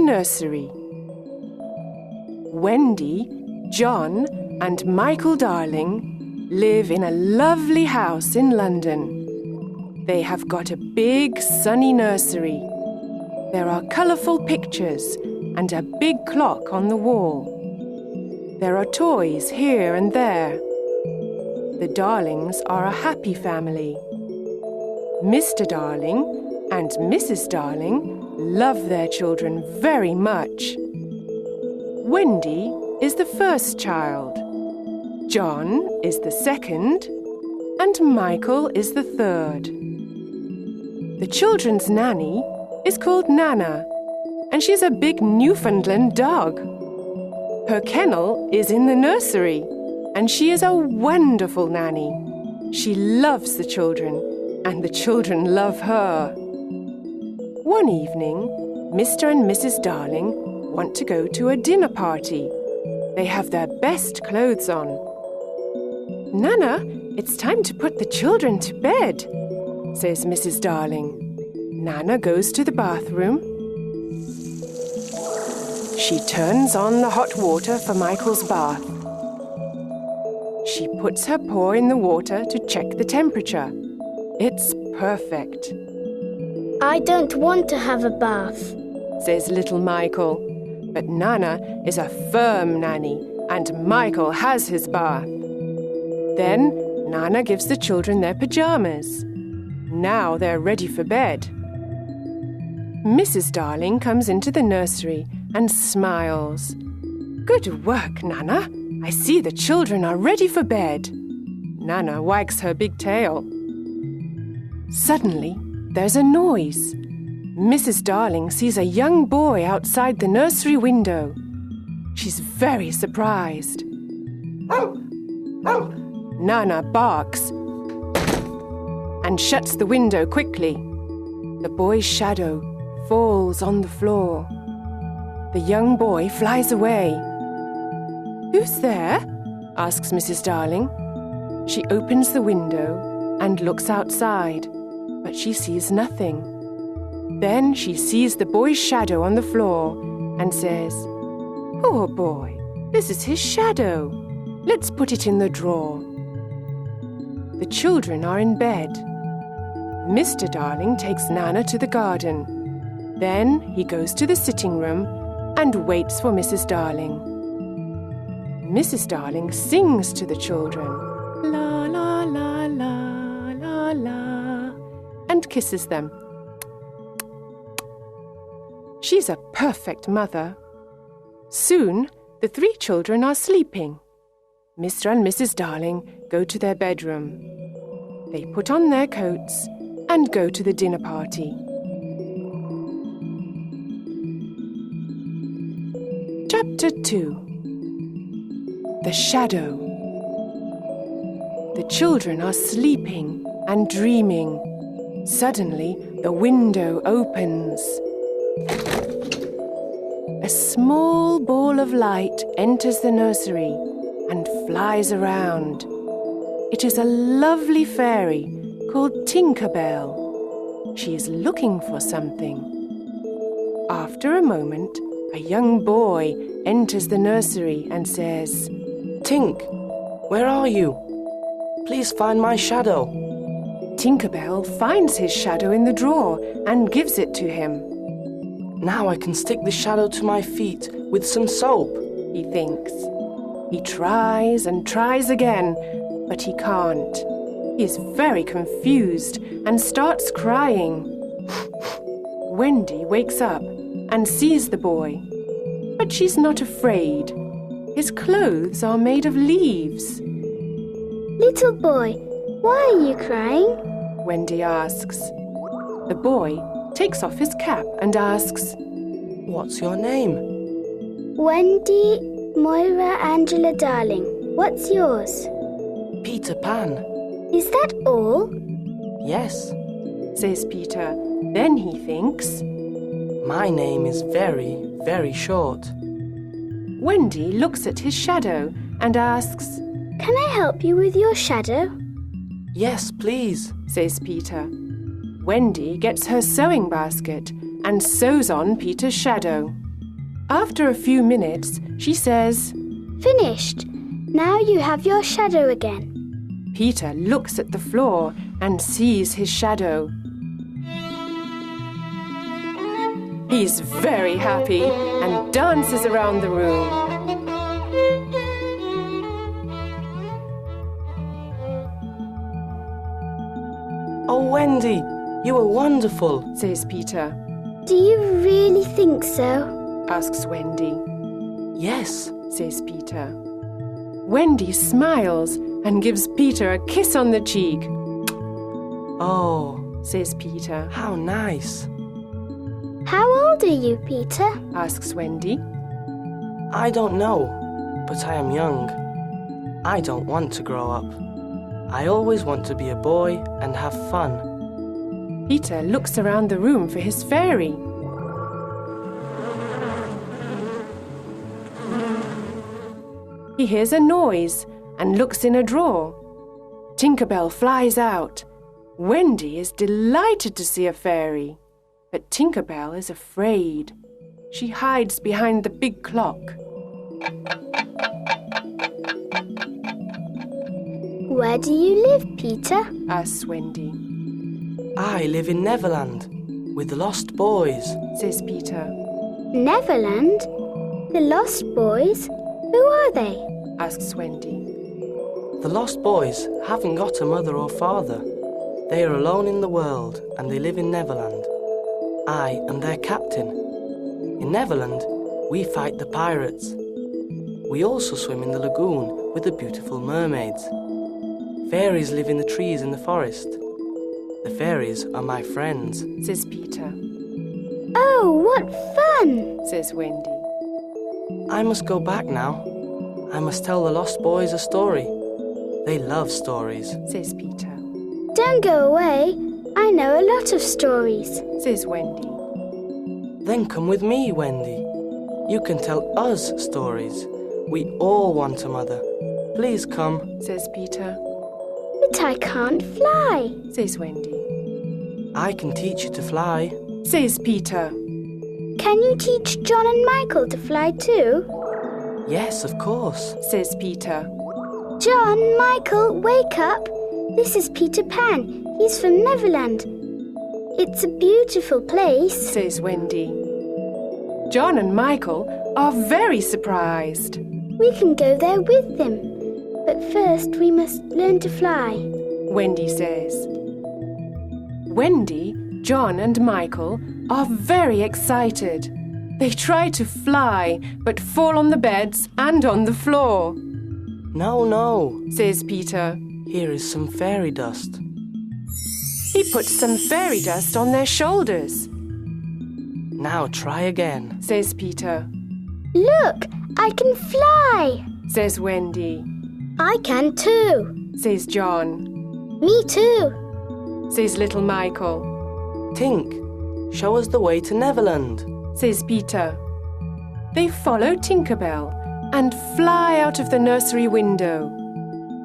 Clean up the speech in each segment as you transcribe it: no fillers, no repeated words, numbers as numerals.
nursery. Wendy, John, and Michael Darling live in a lovely house in London. They have got a big, sunny nursery. There are colourful pictures and a big clock on the wall. There are toys here and there. The Darlings are a happy family. Mr. Darling and Mrs. Darling love their children very much. Wendy is the first child. John is the second, and Michael is the third. The children's nanny is called Nana, and she's a big Newfoundland dog. Her kennel is in the nursery, and she is a wonderful nanny. She loves the children, and the children love her. One evening, Mr. and Mrs. Darling want to go to a dinner party. They have their best clothes on. Nana, it's time to put the children to bed, says Mrs. Darling. Nana goes to the bathroom. She turns on the hot water for Michael's bath. She puts her paw in the water to check the temperature. It's perfect. I don't want to have a bath, says little Michael. But Nana is a firm nanny, and Michael has his bath. Then Nana gives the children their pyjamas. Now they're ready for bed. Mrs. Darling comes into the nursery and smiles. Good work, Nana. I see the children are ready for bed. Nana wags her big tail. Suddenly, there's a noise. Mrs. Darling sees a young boy outside the nursery window. She's very surprised. Nana barks and shuts the window quickly. The boy's shadow falls on the floor. The young boy flies away. Who's there? Asks Mrs. Darling. She opens the window and looks outside, but she sees nothing. Then she sees the boy's shadow on the floor and says, Poor boy, this is his shadow. Let's put it in the drawer. The children are in bed. Mr. Darling takes Nana to the garden. Then he goes to the sitting room and waits for Mrs. Darling. Mrs. Darling sings to the children, La la la la la la, and kisses them. She's a perfect mother. Soon, the three children are sleeping. Mr. and Mrs. Darling go to their bedroom. They put on their coats and go to the dinner party. Chapter 2. The Shadow. The children are sleeping and dreaming. Suddenly, the window opens. A small ball of light enters the nursery and flies around. It is a lovely fairy called Tinker Bell. She is looking for something. After a moment, a young boy enters the nursery and says, Tink, where are you? Please find my shadow. Tinker Bell finds his shadow in the drawer and gives it to him. Now I can stick the shadow to my feet with some soap, he thinks. He tries and tries again, but he can't. He is very confused and starts crying. Wendy wakes up and sees the boy, but she's not afraid. His clothes are made of leaves. Little boy, why are you crying? Wendy asks. The boy takes off his cap and asks, What's your name? Wendy Moira Angela Darling. What's yours? Peter Pan. Is that all? Yes, says Peter. Then he thinks, my name is very, very short. Wendy looks at his shadow and asks, Can I help you with your shadow? Yes, please, says Peter. Wendy gets her sewing basket and sews on Peter's shadow. After a few minutes, she says, Finished. Now you have your shadow again. Peter looks at the floor and sees his shadow. He's very happy and dances around the room. Oh, Wendy, you were wonderful, says Peter. Do you really think so? Asks Wendy. Yes, Says Peter. Wendy smiles and gives Peter a kiss on the cheek. Oh, Says Peter. how nice. How old are you, Peter? Asks Wendy. I don't know, but I am young. I don't want to grow up. I always want to be a boy and have fun. Peter looks around the room for his fairy. He hears a noise and looks in a drawer. Tinkerbell flies out. Wendy is delighted to see a fairy, but Tinkerbell is afraid. She hides behind the big clock. Where do you live, Peter? Asks Wendy. I live in Neverland with the Lost Boys. Says Peter. Neverland? The Lost Boys? Who are they? Asks Wendy. The Lost Boys haven't got a mother or father. They are alone in the world and they live in Neverland. I am their captain. In Neverland, we fight the pirates. We also swim in the lagoon with the beautiful mermaids. Fairies live in the trees in the forest. The fairies are my friends. Says Peter. Oh, what fun! Says Wendy. I must go back now. I must tell the Lost Boys a story. They love stories. Says Peter. Don't go away. I know a lot of stories. Says Wendy. Then come with me, Wendy. You can tell us stories. We all want a mother. Please come. Says Peter. But I can't fly. Says Wendy. I can teach you to fly. Says Peter. Can you teach John and Michael to fly too? Yes, of course. Says Peter. John, Michael, wake up. This is Peter Pan. He's from Neverland. It's a beautiful place. Says Wendy. John and Michael are very surprised. We can go there with them. But first we must learn to fly. Wendy says. Wendy, John and Michael are very excited. They try to fly, but fall on the beds and on the floor. No, no. Says Peter. Here is some fairy dust. He puts some fairy dust on their shoulders. Now try again. Says Peter. Look, I can fly. Says Wendy. I can too. Says John. Me too. Says little Michael. Tink, show us the way to Neverland. Says Peter. They follow Tinkerbell and fly out of the nursery window.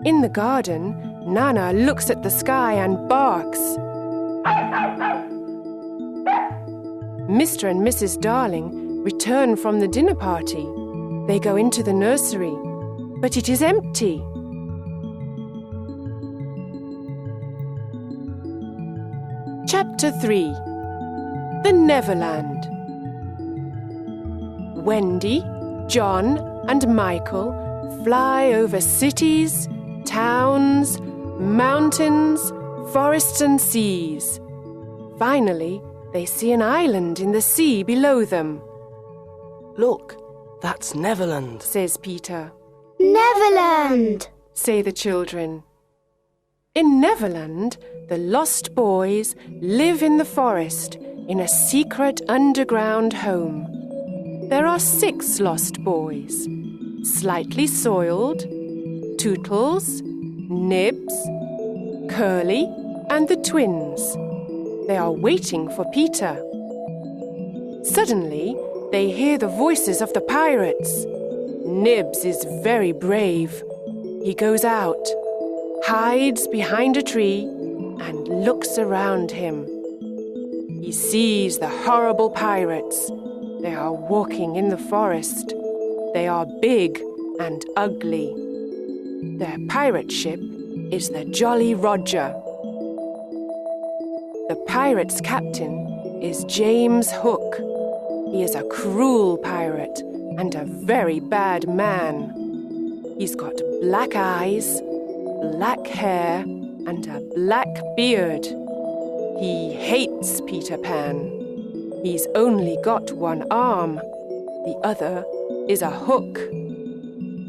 In the garden, Nana looks at the sky and barks. Mr. and Mrs. Darling return from the dinner party. They go into the nursery, but it is empty. Chapter 3. The Neverland. Wendy, John, and Michael fly over cities, towns, mountains, forests and seas. Finally, they see an island in the sea below them. Look, that's Neverland. Says Peter. Neverland! Say the children. In Neverland, the Lost Boys live in the forest in a secret underground home. There are 6 Lost Boys. Slightly Soiled, Tootles, Nibs, Curly, and the twins. They are waiting for Peter. Suddenly, they hear the voices of the pirates. Nibs is very brave. He goes out, hides behind a tree, and looks around him. He sees the horrible pirates. They are walking in the forest. They are big and ugly. Their pirate ship is the Jolly Roger. The pirate's captain is James Hook. He is a cruel pirate and a very bad man. He's got black eyes, black hair, and a black beard. He hates Peter Pan. He's only got one arm. The other is a hook.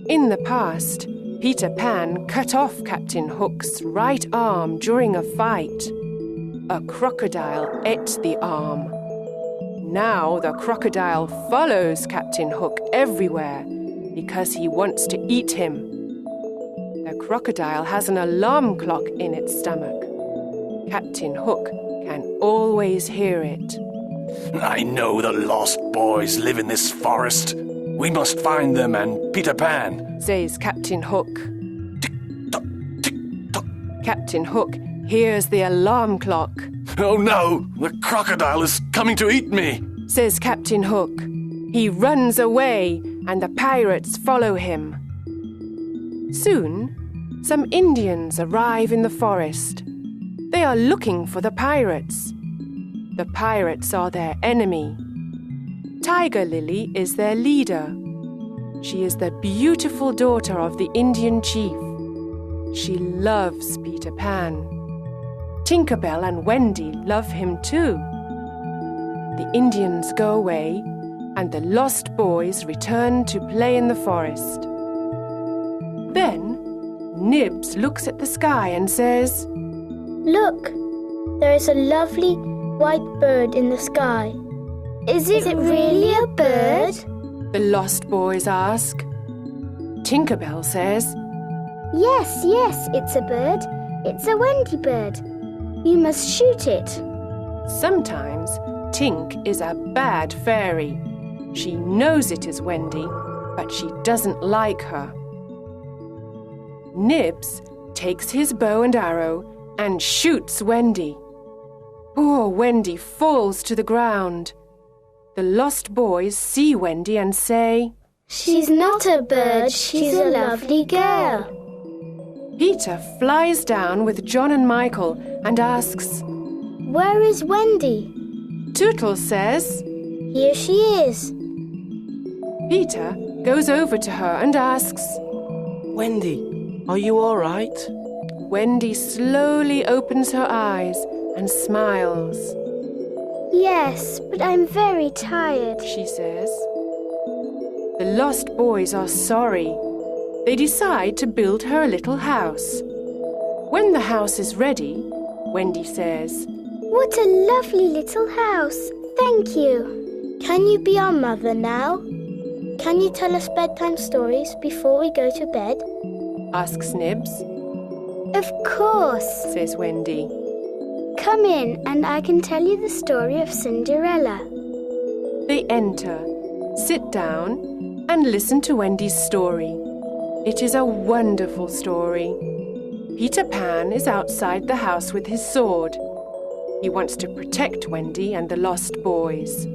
In the past, Peter Pan cut off Captain Hook's right arm during a fight. A crocodile ate the arm. Now the crocodile follows Captain Hook everywhere because he wants to eat him. The crocodile has an alarm clock in its stomach. Captain Hook can always hear it. I know the lost boys live in this forest. We must find them and Peter Pan, says Captain Hook. Tick-tock, tick-tock. Captain Hook hears the alarm clock. Oh no, the crocodile is coming to eat me, says Captain Hook. He runs away and the pirates follow him. Soon, some Indians arrive in the forest. They are looking for the pirates. The pirates are their enemy. Tiger Lily is their leader. She is the beautiful daughter of the Indian chief. She loves Peter Pan. Tinkerbell and Wendy love him too. The Indians go away and the lost boys return to play in the forest. Then Nibs looks at the sky and says, Look, there is a lovely white bird in the sky. Is it really a bird? The lost boys ask. Tinkerbell says, Yes, it's a bird. It's a Wendy bird. You must shoot it. Sometimes Tink is a bad fairy. She knows it is Wendy, but she doesn't like her. Nibs takes his bow and arrow and shoots Wendy. Poor Wendy falls to the ground. The lost boys see Wendy and say, She's not a bird, she's a lovely girl. Peter flies down with John and Michael and asks, Where is Wendy? Tootles says, Here she is. Peter goes over to her and asks, Wendy, are you all right? Wendy slowly opens her eyes and smiles. Yes, but I'm very tired, she says. The lost boys are sorry. They decide to build her a little house. When the house is ready, Wendy says, What a lovely little house. Thank you. Can you be our mother now? Can you tell us bedtime stories before we go to bed? asks Nibs. Of course, says Wendy. Come in and I can tell you the story of Cinderella. They enter, sit down, and listen to Wendy's story. It is a wonderful story. Peter Pan is outside the house with his sword. He wants to protect Wendy and the lost boys.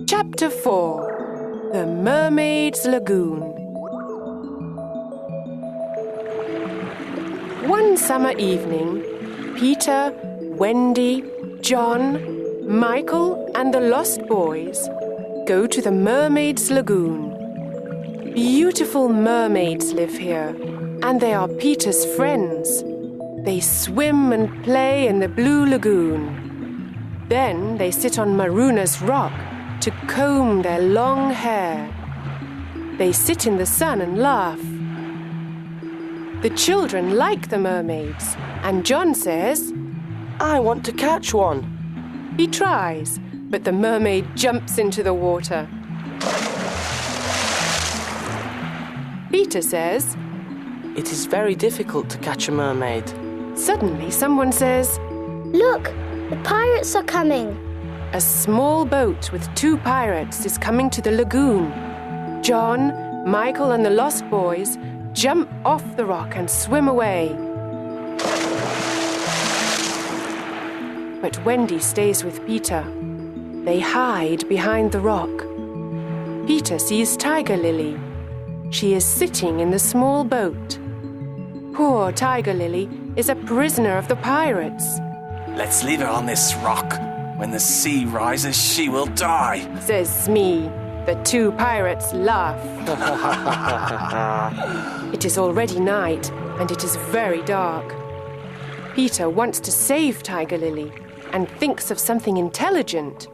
Chapter 4: The Mermaid's Lagoon. One summer evening, Peter, Wendy, John, Michael, and the lost boys go to the Mermaid's Lagoon. Beautiful mermaids live here, and they are Peter's friends. They swim and play in the blue lagoon. Then they sit on Maruna's rock to comb their long hair. They sit in the sun and laugh. The children like the mermaids, and John says, I want to catch one. He tries, but the mermaid jumps into the water. Peter says, It is very difficult to catch a mermaid. Suddenly someone says, Look, the pirates are coming. A small boat with 2 pirates is coming to the lagoon. John, Michael, and the lost boys jump off the rock and swim away. But Wendy stays with Peter. They hide behind the rock. Peter sees Tiger Lily. She is sitting in the small boat. Poor Tiger Lily is a prisoner of the pirates, Let's leave her on this rock. When the sea rises, she will die. says Smee. The two pirates laugh. It is already night, and it is very dark. Peter wants to save Tiger Lily and thinks of something intelligent.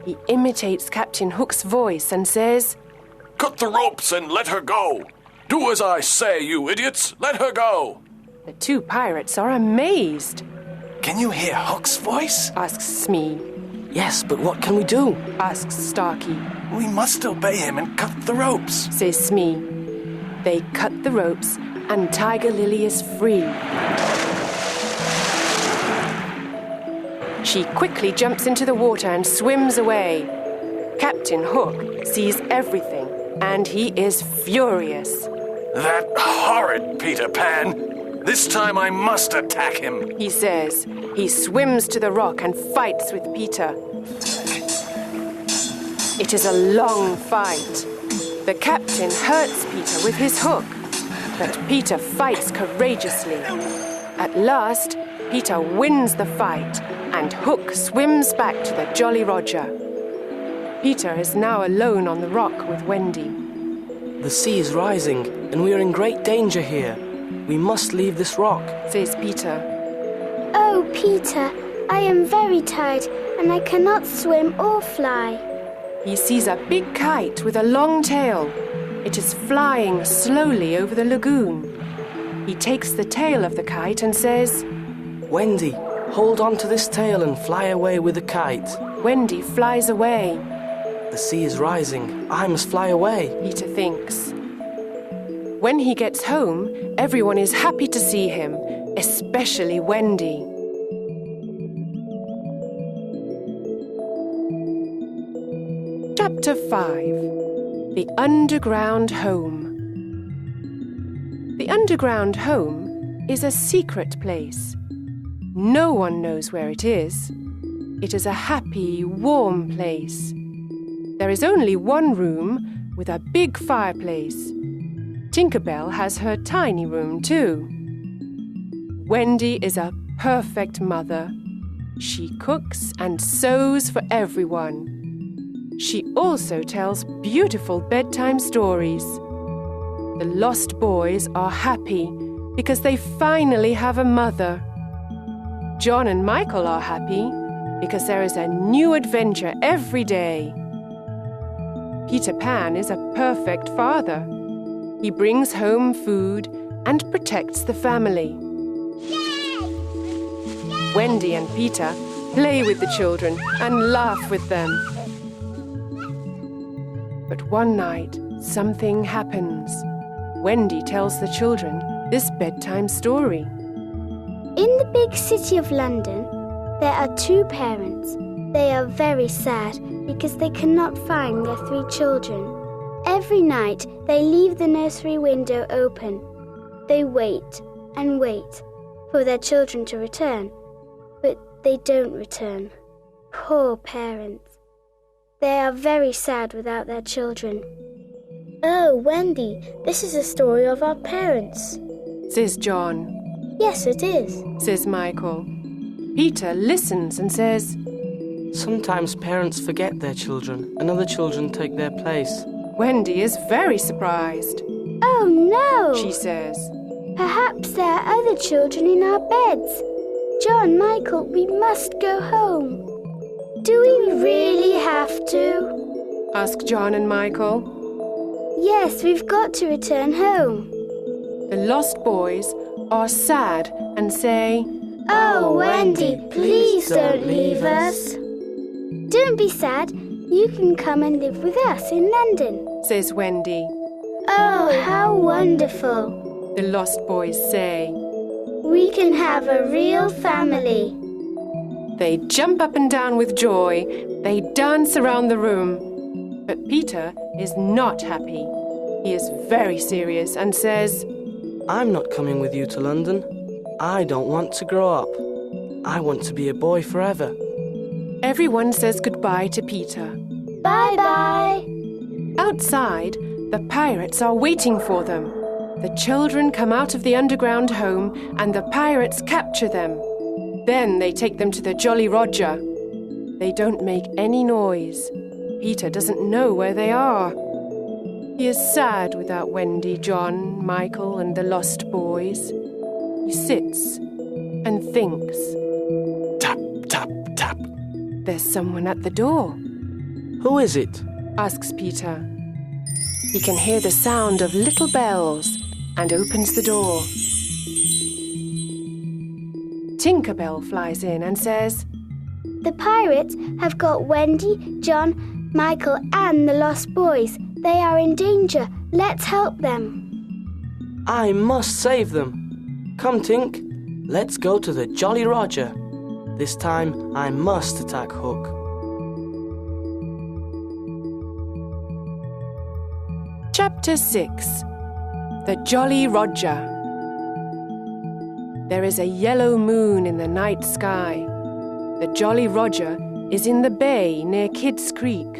He imitates Captain Hook's voice and says, Cut the ropes and let her go. Do as I say, you idiots. Let her go. The two pirates are amazed. Can you hear Hook's voice? Asks Smee. Yes, but what can we do? Asks Starkey. We must obey him and cut the ropes. Says Smee. They cut the ropes and Tiger Lily is free. She quickly jumps into the water and swims away. Captain Hook sees everything and he is furious. That horrid Peter Pan. This time I must attack him. He says. He swims to the rock and fights with Peter. It is a long fight. The captain hurts Peter with his hook, but Peter fights courageously. At last, Peter wins the fight and Hook swims back to the Jolly Roger. Peter is now alone on the rock with Wendy. The sea is rising, and we are in great danger here. We must leave this rock. Says Peter. Oh, Peter, I am very tired and I cannot swim or fly. He sees a big kite with a long tail. It is flying slowly over the lagoon. He takes the tail of the kite and says, Wendy, hold on to this tail and fly away with the kite. Wendy flies away. The sea is rising. I must fly away. Peter thinks. When he gets home, everyone is happy to see him, especially Wendy. Chapter 5. The Underground Home. The underground home is a secret place. No one knows where it is. It is a happy, warm place. There is only one room with a big fireplace. Tinkerbell has her tiny room too. Wendy is a perfect mother. She cooks and sews for everyone. She also tells beautiful bedtime stories. The lost boys are happy because they finally have a mother. John and Michael are happy because there is a new adventure every day. Peter Pan is a perfect father. He brings home food and protects the family. Wendy and Peter play with the children and laugh with them. But one night, something happens. Wendy tells the children this bedtime story. In the big city of London, there are two parents. They are very sad because they cannot find their three children. Every night, they leave the nursery window open. They wait and wait for their children to return, but they don't return. Poor parents. They are very sad without their children. Oh, Wendy, this is a story of our parents, says John. Yes, it is, says Michael. Peter listens and says, Sometimes parents forget their children and other children take their place. Wendy is very surprised. Oh no, She says, Perhaps there are other children in our beds. John, Michael, we must go home. Do we really have to? ask John and Michael. Yes, we've got to return home. The lost boys are sad and say, Oh, Wendy, please don't leave us. Don't be sad. You can come and live with us in London, says Wendy. Oh, how wonderful. The lost boys say. We can have a real family. They jump up and down with joy. They dance around the room. But Peter is not happy. He is very serious and says, I'm not coming with you to London. I don't want to grow up. I want to be a boy forever. Everyone says goodbye to Peter. Bye-bye. Outside, the pirates are waiting for them. The children come out of the underground home and the pirates capture them. Then they take them to the Jolly Roger. They don't make any noise. Peter doesn't know where they are. He is sad without Wendy, John, Michael, and the lost boys. He sits and thinks. Tap, tap, tap. There's someone at the door, Who is it? asks Peter. He can hear the sound of little bells and opens the door. Tinkerbell flies in and says, The pirates have got Wendy, John, Michael, and the lost boys. They are in danger. Let's help them. I must save them. Come, Tink. Let's go to the Jolly Roger. This time I must attack Hook. Chapter 6. The Jolly Roger. There is a yellow moon in the night sky. The Jolly Roger is in the bay near Kidd's Creek.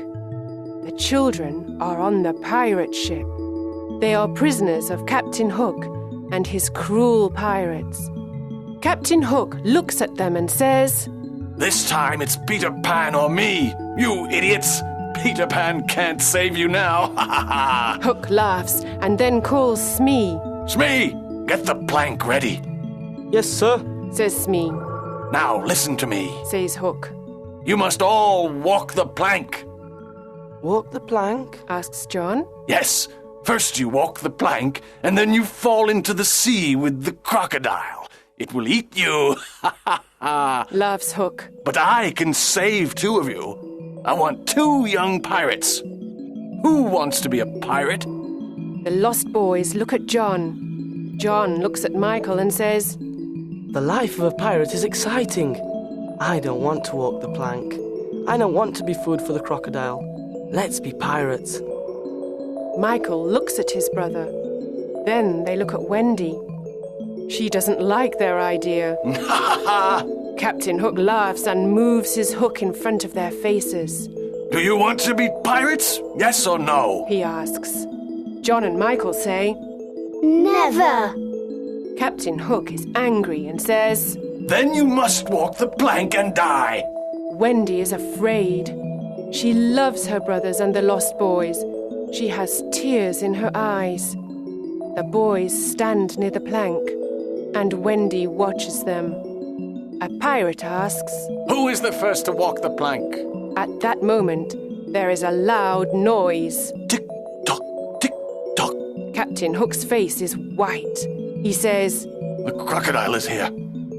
The children are on the pirate ship. They are prisoners of Captain Hook and his cruel pirates. Captain Hook looks at them and says, This time it's Peter Pan or me, you idiots! Peter Pan can't save you now, ha ha ha! Hook laughs and then calls Smee. Smee, get the plank ready. Yes, sir. Says Smee. Now listen to me. Says Hook. You must all walk the plank. Walk the plank? Asks John. Yes, first you walk the plank, and then you fall into the sea with the crocodile. It will eat you, ha ha ha! Laughs Hook. But I can save 2 of you. I want 2 young pirates. Who wants to be a pirate? The lost boys look at John. John looks at Michael and says, The life of a pirate is exciting. I don't want to walk the plank. I don't want to be food for the crocodile. Let's be pirates. Michael looks at his brother. Then they look at Wendy. She doesn't like their idea. Captain Hook laughs and moves his hook in front of their faces. Do you want to be pirates? Yes or no? He asks. John and Michael say, Never. Captain Hook is angry and says, Then you must walk the plank and die. Wendy is afraid. She loves her brothers and the lost boys. She has tears in her eyes. The boys stand near the plank, and Wendy watches them. A pirate asks, Who is the first to walk the plank? At that moment, there is a loud noise. Tick tock, tick tock. Captain Hook's face is white. He says, The crocodile is here.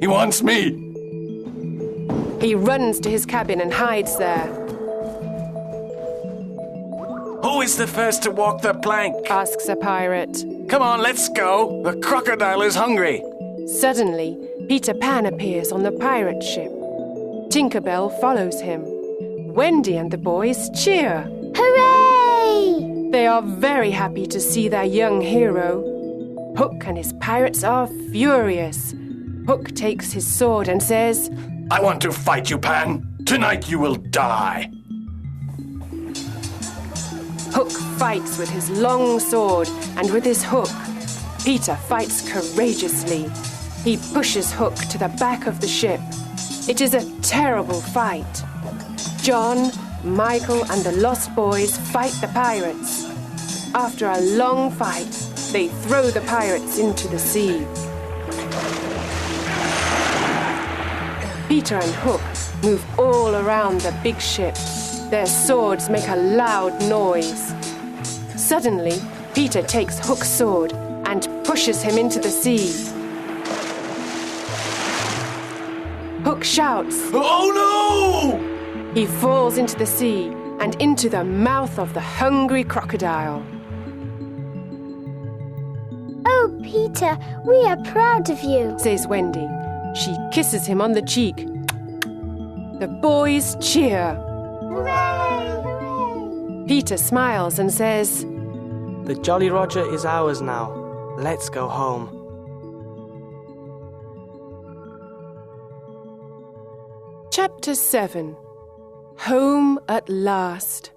He wants me. he runs to his cabin and hides there. Who is the first to walk the plank? Asks a pirate. Come on, let's go. The crocodile is hungry. Suddenly, Peter Pan appears on the pirate ship. Tinkerbell follows him. Wendy and the boys cheer. Hooray! They are very happy to see their young hero. Hook and his pirates are furious. Hook takes his sword and says, I want to fight you, Pan. Tonight you will die. Hook fights with his long sword and with his hook. Peter fights courageously. He pushes Hook to the back of the ship. It is a terrible fight. John, Michael, and the lost boys fight the pirates. After a long fight, they throw the pirates into the sea. Peter and Hook move all around the big ship. Their swords make a loud noise. Suddenly, Peter takes Hook's sword and pushes him into the sea. Hook shouts. Oh no! He falls into the sea and into the mouth of the hungry crocodile. Oh, Peter, we are proud of you. Says Wendy. She kisses him on the cheek. The boys cheer. Hooray! Peter smiles and says, The Jolly Roger is ours now. Let's go home. Chapter 7. Home at Last.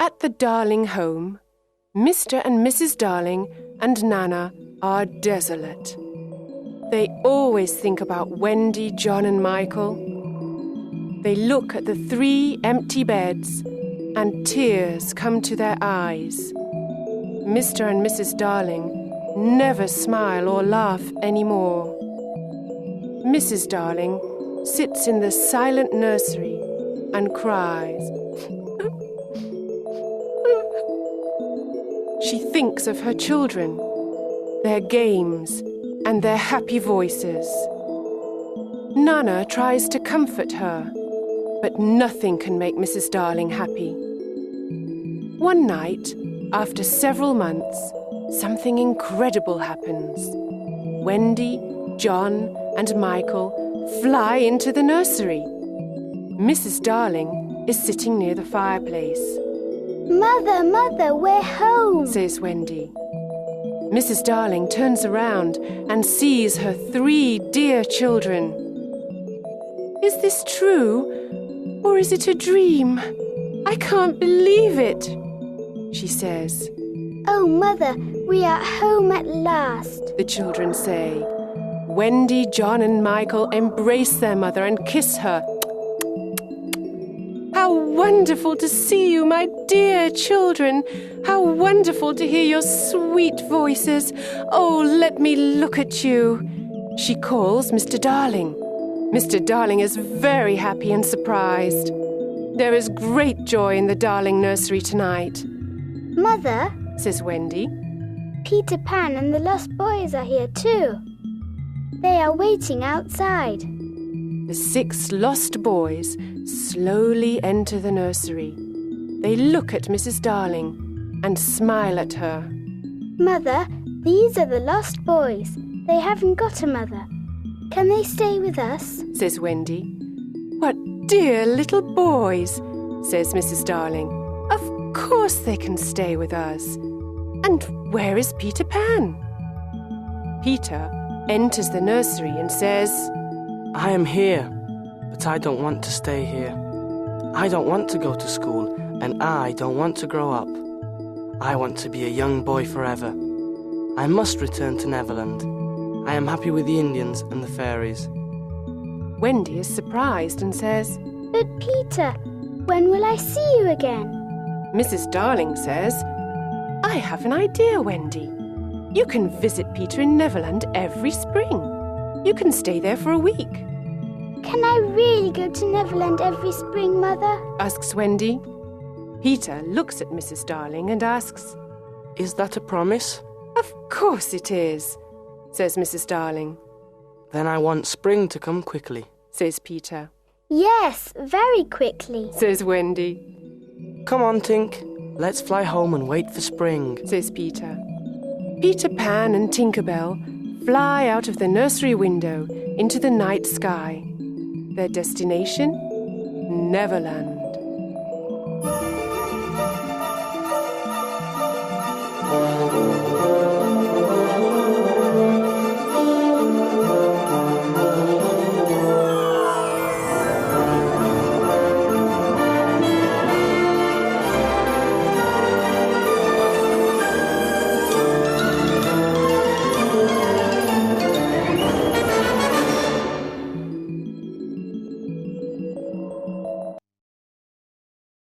At the Darling home, Mr. and Mrs. Darling and Nana are desolate. They always think about Wendy, John and Michael. They look at the 3 empty beds and tears come to their eyes. Mr. and Mrs. Darling never smile or laugh anymore. Mrs. Darling sits in the silent nursery and cries. She thinks of her children, their games, and their happy voices. Nana tries to comfort her, but nothing can make Mrs. Darling happy. One night, after several months, something incredible happens. Wendy, John, and Michael fly into the nursery. Mrs. Darling is sitting near the fireplace. Mother, we're home, says Wendy. Mrs. Darling turns around and sees her 3 dear children. Is this true, or is it a dream? I can't believe it, she says. Oh, Mother, we are home at last, the children say. Wendy, John and Michael embrace their mother and kiss her. How wonderful to see you, my dear children. How wonderful to hear your sweet voices. Oh, let me look at you. She calls Mr. Darling. Mr. Darling is very happy and surprised. There is great joy in the Darling nursery tonight. Mother, says Wendy. Peter Pan and the Lost Boys are here too. They are waiting outside. The 6 lost boys slowly enter the nursery. They look at Mrs. Darling and smile at her. Mother, these are the lost boys. They haven't got a mother. Can they stay with us? Says Wendy. What dear little boys, says Mrs. Darling. Of course they can stay with us. And where is Peter Pan? Peter enters the nursery and says, I am here, but I don't want to stay here. I don't want to go to school, and I don't want to grow up. I want to be a young boy forever. I must return to Neverland. I am happy with the Indians and the fairies. Wendy is surprised and says, But Peter, when will I see you again? Mrs. Darling says, I have an idea, Wendy. You can visit Peter in Neverland every spring. You can stay there for a week. Can I really go to Neverland every spring, Mother? Asks Wendy. Peter looks at Mrs. Darling and asks, Is that a promise? Of course it is, says Mrs. Darling. Then I want spring to come quickly, says Peter. Yes, very quickly, says Wendy. Come on, Tink. Let's fly home and wait for spring, says Peter. Peter Pan and Tinker Bell fly out of the nursery window into the night sky. Their destination? Neverland.